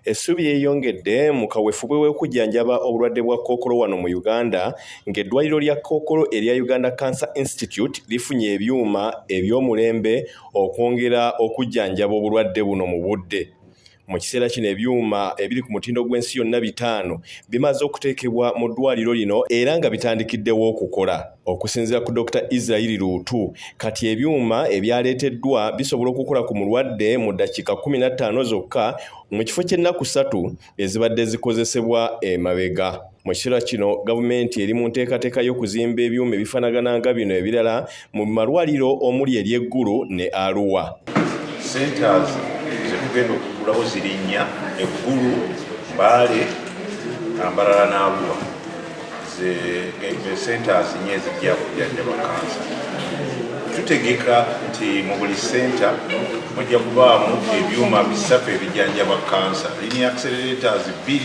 Essubi eyongedde mu kaweefube w'okujjanjaba obulwadde bwa kkookolo wano mu Uganda ng'eddwaliro lya kkookolo erya Uganda Cancer Institute lifunye ebyuma eby'omulembe okwongera okujjanjaba obulwadde buno mu budde. Mu kiseera kino ebyuma ebiri ku mutindo gw'ensi yonna bitaano bimaze okuteekebwa mu ddwaliro lino era nga bitandikiddewo okukola. Okusinziira ku Dr. Israel Ruutu, kati ebyuma ebyaleeteddwa bisobola okukola ku mulwadde mu ddakiika 15 zokka mu kifo ky'ennaku 3 ezibadde zikozesebwa emabega. Mu kiseera kino gavumenti eri mu nteekateeka y'okuzimba ebyuma ebifaanagana nga bino ebirala mu malwaliro omuli ery'eggulu ne Arua. Tugenda okugulawo ziri nnya, Eggulu, Mbale, Ambalala n'Arua. Ze centers nnya ezijja kujjanjaba kansa. Tutegeka nti mu buli center mujja kubaamu ebyuma 3 ebijjanjaba kansa. Linear accelerators 2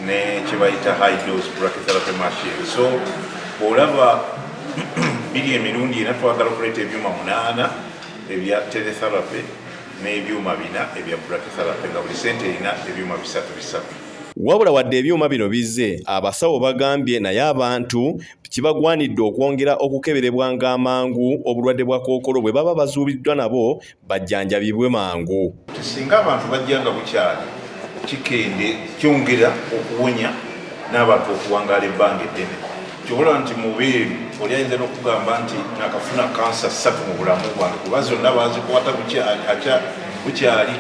ne kye bayita high dose brachytherapy machine. So olaba biri emirundi ena twagala okuleeta ebyuma 8 ebya teletherapy n'ebyuma 4 ebya brachytherapy nga buli sente erina ebyuma 3. Wabula wadde ebyuma bino bizze, abasawo bagambye naye abantu kibagwanidde okwongera okukeberebwanga amangu obulwadde bwa kkookolo bwe baba bazuubiddwa nabo bajjanjabibwe mangu. Singa abantu bajjanga bukyali kikende kyongera okuwonya n'abantu okuwangaala ebbanga eddene. Kyobola nti mubeeru oli ayinza n'okugamba nti nakafuna kansa 3 mu bulamu bwange kuba zonna bazikwata bukyali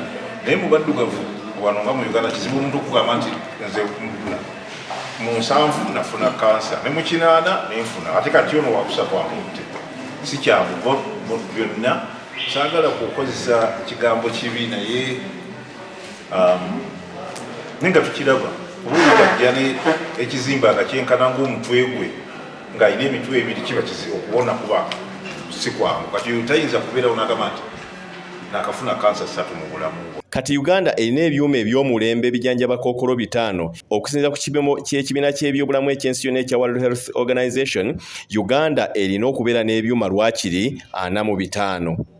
naye mu baddugavu wano nga mu Uganda kizibu omuntu okugamba nti nze mu 7 nafuna kansa ne mu 8 nenfuna ate kati ono wakusatu amutte si kyangu byonna saagala kukozesa kigambo kibi naye nenga tukiraba obuuli bajja ekizimba nga kyenkana ng'omutwe gwe ng'alina emitwe ebiri kiba okuwona kuba si kwangu kati tayinza kubeerawo n'agamba nti nakafuna kansa 3 mu bulamu. Kati Uganda erina ebyuma eby'omulembe ebijjanjaba kkookolo 5 okusinziira ku kibiimo ky'ekibiina ky'ebyobulamu ekyensi yonna ekya World Health Organization. Uganda erina okubeera n'ebyuma lwakiri 45.